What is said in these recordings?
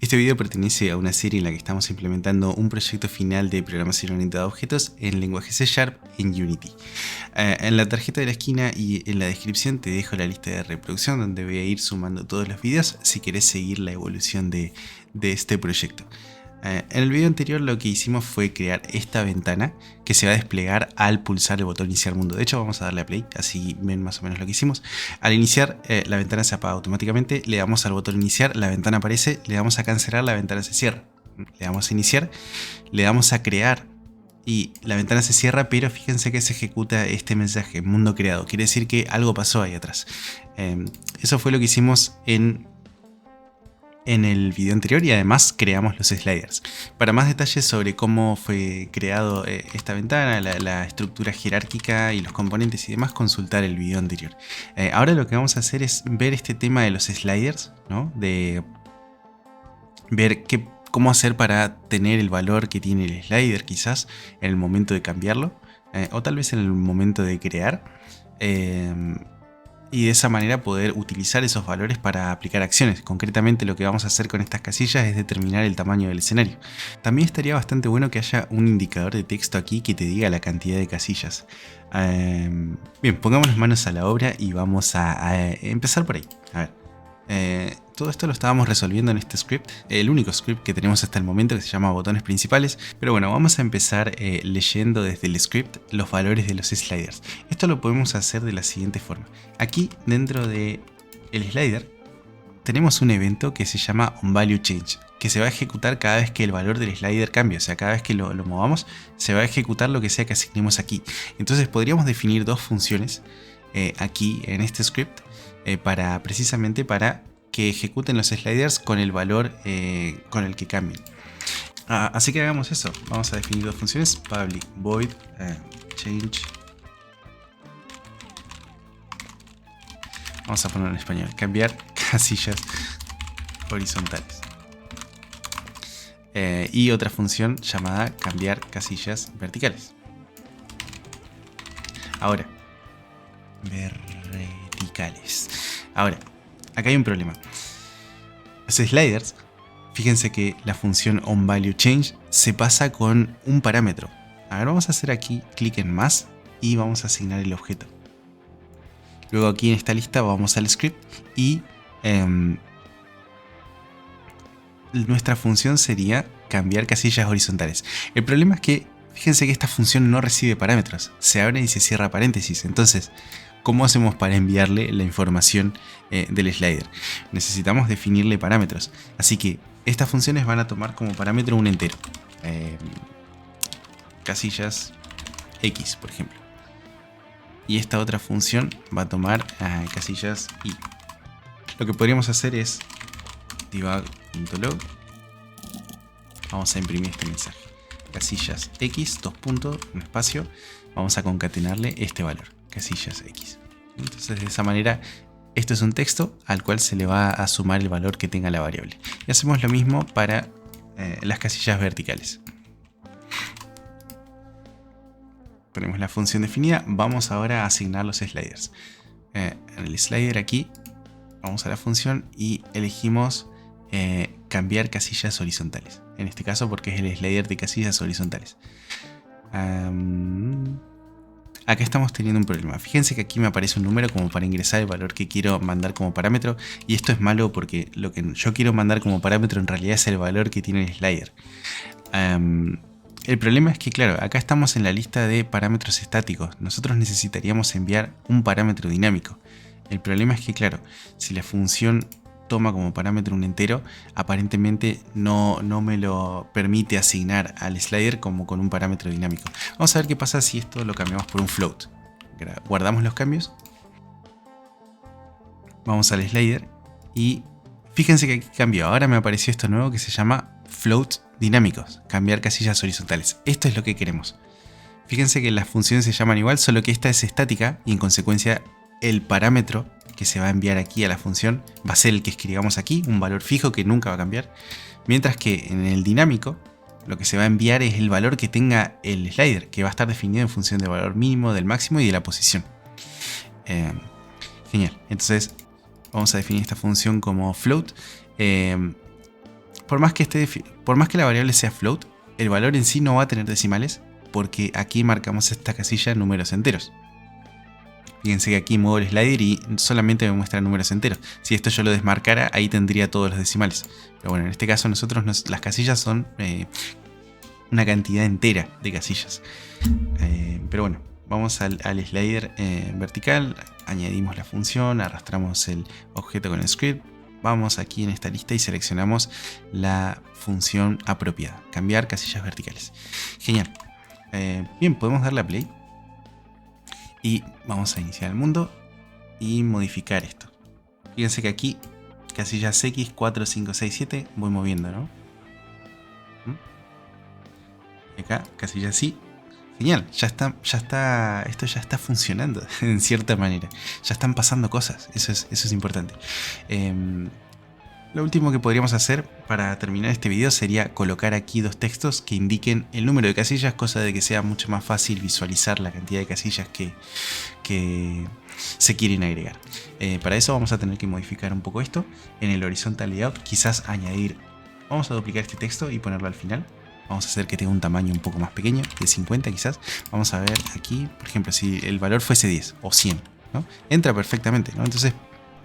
Este video pertenece a una serie en la que estamos implementando un proyecto final de programación orientada a objetos en lenguaje C# en Unity. En la tarjeta de la esquina y en la descripción te dejo la lista de reproducción donde voy a ir sumando todos los videos si querés seguir la evolución de este proyecto. En el video anterior lo que hicimos fue crear esta ventana que se va a desplegar al pulsar el botón iniciar mundo. De hecho vamos a darle a play, así ven más o menos lo que hicimos. Al iniciar la ventana se apaga automáticamente, le damos al botón iniciar, la ventana aparece, le damos a cancelar, la ventana se cierra. Le damos a iniciar, le damos a crear y la ventana se cierra, pero fíjense que se ejecuta este mensaje, mundo creado. Quiere decir que algo pasó ahí atrás. Eso fue lo que hicimos en el video anterior y además creamos los sliders. Para más detalles sobre cómo fue creado esta ventana, la estructura jerárquica y los componentes y demás, consultar el video anterior. Ahora lo que vamos a hacer es ver este tema de los sliders, ¿no? De ver cómo hacer para tener el valor que tiene el slider quizás en el momento de cambiarlo, o tal vez en el momento de crear. Y de esa manera poder utilizar esos valores para aplicar acciones. Concretamente lo que vamos a hacer con estas casillas es determinar el tamaño del escenario. También estaría bastante bueno que haya un indicador de texto aquí que te diga la cantidad de casillas. Bien, pongamos las manos a la obra y vamos a empezar por ahí. A ver. Todo esto lo estábamos resolviendo en este script, el único script que tenemos hasta el momento, que se llama botones principales. Pero bueno, vamos a empezar leyendo desde el script los valores de los sliders. Esto lo podemos hacer de la siguiente forma. Aquí dentro del slider tenemos un evento que se llama onValueChange, que se va a ejecutar cada vez que el valor del slider cambie. O sea, cada vez que lo movamos se va a ejecutar lo que sea que asignemos aquí. Entonces podríamos definir dos funciones aquí en este script precisamente para que ejecuten los sliders con el valor con el que cambien. Así que hagamos eso. Vamos a definir dos funciones: public void change. Vamos a ponerlo en español: cambiar casillas horizontales. Y otra función llamada cambiar casillas verticales. Ahora, verticales. Ahora, acá hay un problema. Los sliders, fíjense que la función onValueChange se pasa con un parámetro. A ver, vamos a hacer aquí clic en más y vamos a asignar el objeto. Luego aquí en esta lista vamos al script y nuestra función sería cambiar casillas horizontales. El problema es que fíjense que esta función no recibe parámetros. Se abre y se cierra paréntesis. Entonces, ¿cómo hacemos para enviarle la información del slider? Necesitamos definirle parámetros. Así que estas funciones van a tomar como parámetro un entero. Casillas X, por ejemplo. Y esta otra función va a tomar casillas Y. Lo que podríamos hacer es debug.log. Vamos a imprimir este mensaje. Casillas X, dos puntos, un espacio. Vamos a concatenarle este valor. Casillas X. Entonces de esa manera esto es un texto al cual se le va a sumar el valor que tenga la variable. Y hacemos lo mismo para las casillas verticales. Ponemos la función definida. Vamos ahora a asignar los sliders. En el slider aquí vamos a la función y elegimos cambiar casillas horizontales. En este caso porque es el slider de casillas horizontales. Acá estamos teniendo un problema. Fíjense que aquí me aparece un número como para ingresar el valor que quiero mandar como parámetro. Y esto es malo porque lo que yo quiero mandar como parámetro en realidad es el valor que tiene el slider. El problema es que, claro, acá estamos en la lista de parámetros estáticos. Nosotros necesitaríamos enviar un parámetro dinámico. El problema es que, claro, si la función toma como parámetro un entero, aparentemente no me lo permite asignar al slider como con un parámetro dinámico. Vamos a ver qué pasa si esto lo cambiamos por un float. Guardamos los cambios. Vamos al slider y fíjense que aquí cambió. Ahora me apareció esto nuevo que se llama float dinámicos, cambiar casillas horizontales. Esto es lo que queremos. Fíjense que las funciones se llaman igual, solo que esta es estática y en consecuencia el parámetro que se va a enviar aquí a la función va a ser el que escribamos aquí, un valor fijo que nunca va a cambiar, mientras que en el dinámico lo que se va a enviar es el valor que tenga el slider, que va a estar definido en función del valor mínimo, del máximo y de la posición. Genial, entonces vamos a definir esta función como float. por más que la variable sea float, el valor en sí no va a tener decimales porque aquí marcamos esta casilla en números enteros. Fíjense que aquí muevo el slider y solamente me muestra números enteros. Si esto yo lo desmarcara, ahí tendría todos los decimales. Pero bueno, en este caso las casillas son una cantidad entera de casillas. Pero bueno, vamos al slider vertical, añadimos la función, arrastramos el objeto con el script. Vamos aquí en esta lista y seleccionamos la función apropiada, cambiar casillas verticales. Genial. Bien, podemos darle a play. Y vamos a iniciar el mundo y modificar esto. Fíjense que aquí, casillas X, 4, 5, 6, 7, voy moviendo, ¿no? Y acá, casillas Y. Genial, esto ya está funcionando en cierta manera. Ya están pasando cosas, eso es importante. Lo último que podríamos hacer para terminar este video sería colocar aquí dos textos que indiquen el número de casillas, cosa de que sea mucho más fácil visualizar la cantidad de casillas que se quieren agregar. Para eso vamos a tener que modificar un poco esto. En el horizontal layout quizás añadir, vamos a duplicar este texto y ponerlo al final. Vamos a hacer que tenga un tamaño un poco más pequeño, de 50 quizás. Vamos a ver aquí, por ejemplo, si el valor fuese 10 o 100, ¿no? Entra perfectamente, ¿no? Entonces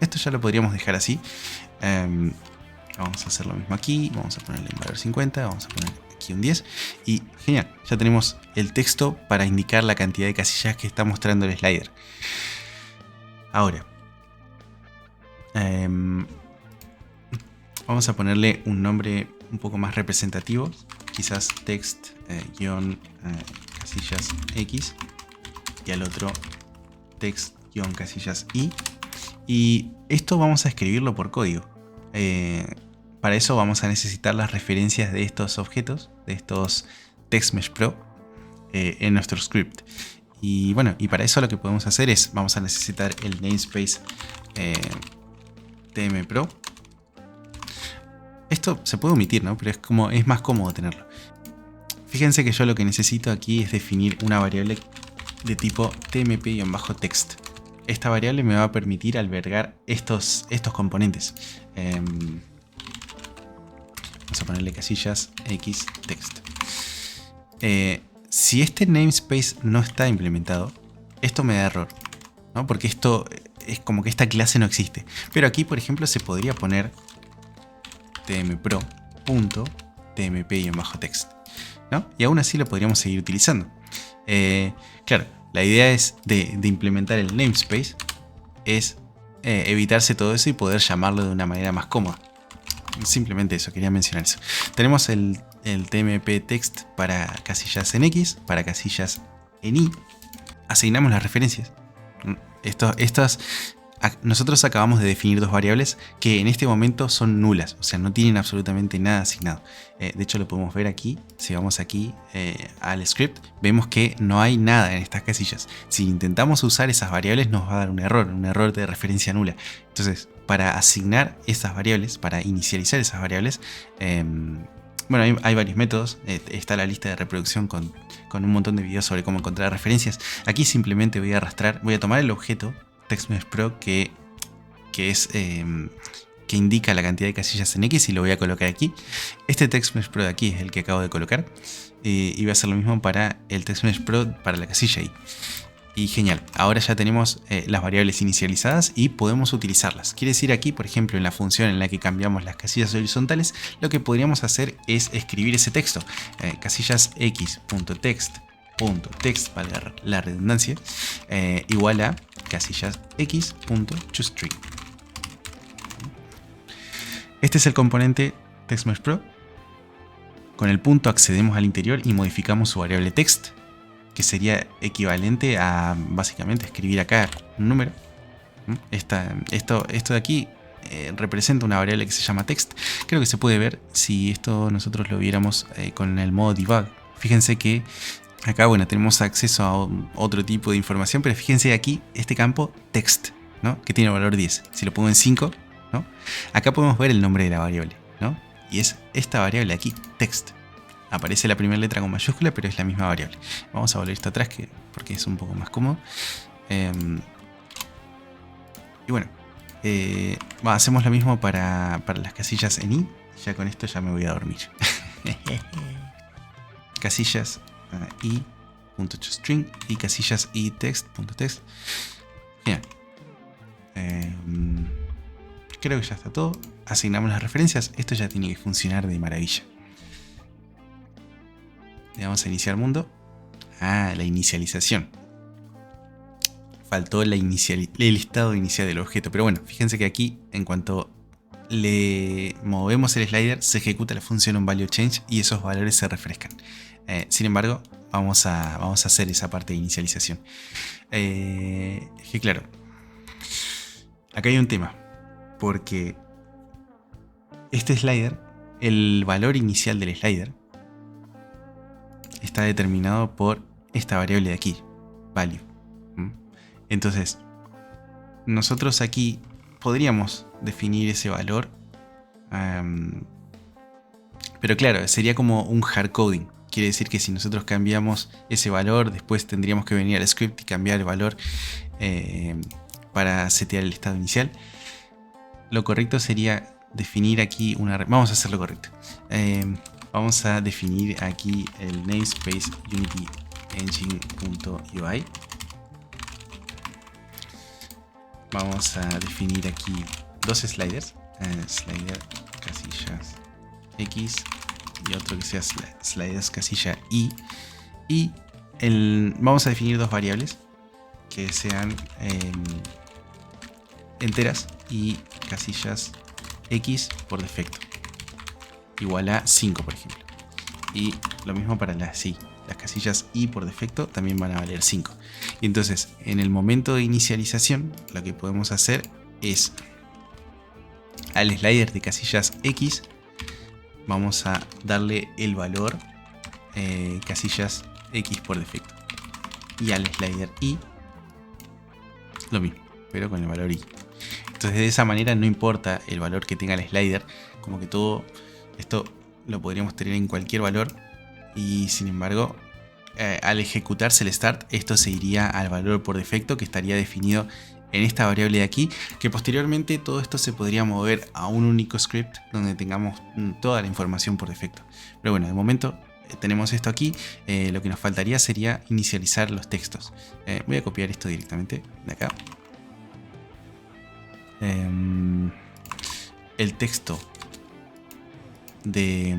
esto ya lo podríamos dejar así. Vamos a hacer lo mismo aquí, vamos a ponerle un valor 50, vamos a poner aquí un 10 y genial, ya tenemos el texto para indicar la cantidad de casillas que está mostrando el slider. Ahora, vamos a ponerle un nombre un poco más representativo, quizás text casillas X y al otro text casillas Y. Y esto vamos a escribirlo por código. Para eso vamos a necesitar las referencias de estos objetos, de estos TextMeshPro en nuestro script. Y bueno, y para eso lo que podemos hacer es, vamos a necesitar el namespace tmpro. Esto se puede omitir, ¿no? Pero es más cómodo tenerlo. Fíjense que yo lo que necesito aquí es definir una variable de tipo tmp-text. Esta variable me va a permitir albergar estos componentes. Vamos a ponerle casillas X text. Si este namespace no está implementado, esto me da error, ¿no? Porque esto es como que esta clase no existe. Pero aquí, por ejemplo, se podría poner tmpro.tmp-text, ¿no? Y aún así lo podríamos seguir utilizando. Claro, la idea es de implementar el namespace es evitarse todo eso y poder llamarlo de una manera más cómoda. Simplemente eso, quería mencionar eso. Tenemos el tmp text para casillas en X, para casillas en Y. Asignamos las referencias. Nosotros acabamos de definir dos variables que en este momento son nulas, o sea, no tienen absolutamente nada asignado. De hecho, lo podemos ver aquí. Si vamos aquí al script, vemos que no hay nada en estas casillas. Si intentamos usar esas variables, nos va a dar un error de referencia nula. Entonces, para asignar esas variables, para inicializar esas variables, bueno, hay varios métodos. Está la lista de reproducción con un montón de videos sobre cómo encontrar referencias. Aquí simplemente voy a tomar el objeto TextMeshPro que indica la cantidad de casillas en X y lo voy a colocar aquí. Este TextMeshPro de aquí es el que acabo de colocar y voy a hacer lo mismo para el TextMeshPro para la casilla Y. Y genial, ahora ya tenemos las variables inicializadas y podemos utilizarlas. Quiere decir aquí, por ejemplo, en la función en la que cambiamos las casillas horizontales, lo que podríamos hacer es escribir ese texto. Casillas x.text, para la redundancia, igual a casillas x.toString. Este es el componente TextMeshPro. Con el punto accedemos al interior y modificamos su variable text, que sería equivalente a básicamente escribir acá un número. Esto de aquí representa una variable que se llama text. Creo que se puede ver si esto nosotros lo viéramos con el modo debug. Fíjense que acá, bueno, tenemos acceso a otro tipo de información, pero fíjense aquí este campo text, ¿no? Que tiene el valor 10. Si lo pongo en 5, ¿no? Acá podemos ver el nombre de la variable, ¿no? Y es esta variable aquí, text. Aparece la primera letra con mayúscula, pero es la misma variable. Vamos a volver esto atrás porque es un poco más cómodo. Y bueno, hacemos lo mismo para las casillas en Y. Ya con esto ya me voy a dormir. Casillas i.toString y casillas i.text.text. Bien. Creo que ya está todo. Asignamos las referencias. Esto ya tiene que funcionar de maravilla. Le vamos a iniciar mundo. La inicialización. Faltó el estado inicial del objeto. Pero bueno, fíjense que aquí, en cuanto le movemos el slider, se ejecuta la función onValueChange y esos valores se refrescan. Sin embargo, vamos a hacer esa parte de inicialización. Que claro, acá hay un tema. Porque este slider, el valor inicial del slider, está determinado por esta variable de aquí, value. Entonces, nosotros aquí podríamos definir ese valor, pero claro, sería como un hardcoding. Quiere decir que si nosotros cambiamos ese valor, después tendríamos que venir al script y cambiar el valor para setear el estado inicial. Lo correcto sería definir aquí una... Vamos a hacer lo correcto. Vamos a definir aquí el namespace unityengine.ui. Vamos a definir aquí dos sliders. Slider casillas X y otro que sea sliders casilla Y. Y vamos a definir dos variables que sean enteras y casillas X por defecto. Igual a 5, por ejemplo. Y lo mismo para las Y. Las casillas Y por defecto también van a valer 5. Y entonces, en el momento de inicialización, lo que podemos hacer es al slider de casillas X, vamos a darle el valor casillas X por defecto. Y al slider Y, lo mismo, pero con el valor Y. Entonces de esa manera no importa el valor que tenga el slider, como que todo esto lo podríamos tener en cualquier valor y sin embargo al ejecutarse el start esto se iría al valor por defecto que estaría definido en esta variable de aquí, que posteriormente todo esto se podría mover a un único script donde tengamos toda la información por defecto. Pero bueno, de momento tenemos esto aquí, lo que nos faltaría sería inicializar los textos. Voy a copiar esto directamente de acá. El texto de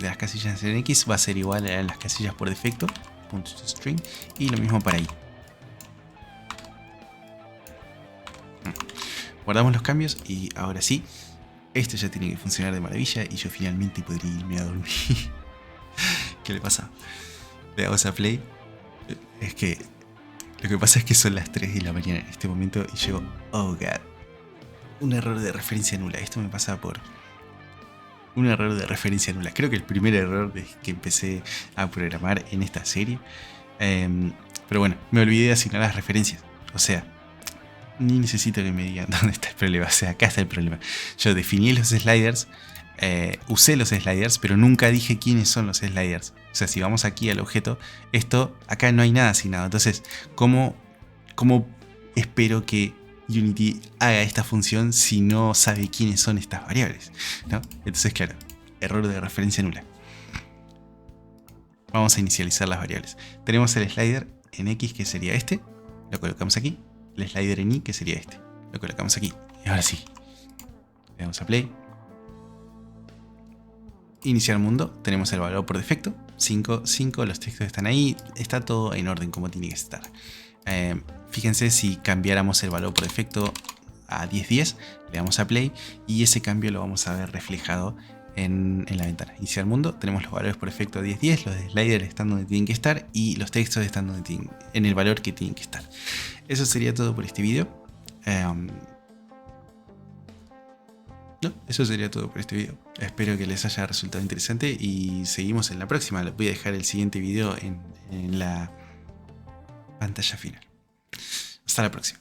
las casillas en X va a ser igual a las casillas por defecto, .toString, y lo mismo para Y. Guardamos los cambios y ahora sí, esto ya tiene que funcionar de maravilla y yo finalmente podría irme a dormir. ¿Qué le pasa? Le damos a play. Es que lo que pasa es que son las 3 de la mañana en este momento y yo, oh god. Un error de referencia nula. Esto me pasa por un error de referencia nula. Creo que el primer error desde que empecé a programar en esta serie. Pero bueno, me olvidé de asignar las referencias. O sea, ni necesito que me digan dónde está el problema. O sea, acá está el problema. Yo definí los sliders, usé los sliders, pero nunca dije quiénes son los sliders. O sea, si vamos aquí al objeto, acá no hay nada asignado. Entonces, ¿cómo espero que Unity haga esta función si no sabe quiénes son estas variables? ¿No? Entonces, claro, error de referencia nula. Vamos a inicializar las variables. Tenemos el slider en X, que sería este, lo colocamos aquí. El slider en Y, que sería este, lo colocamos aquí. Y ahora sí, le damos a play. Iniciar mundo, tenemos el valor por defecto, 5, 5, los textos están ahí, está todo en orden como tiene que estar. Fíjense si cambiáramos el valor por defecto a 1010, le damos a play y ese cambio lo vamos a ver reflejado en la ventana. Iniciar mundo, tenemos los valores por defecto a 1010, los sliders están donde tienen que estar y los textos están en el valor que tienen que estar. Eso sería todo por este video. Eso sería todo por este video. Espero que les haya resultado interesante y seguimos en la próxima. Les voy a dejar el siguiente video en la pantalla final. Hasta la próxima.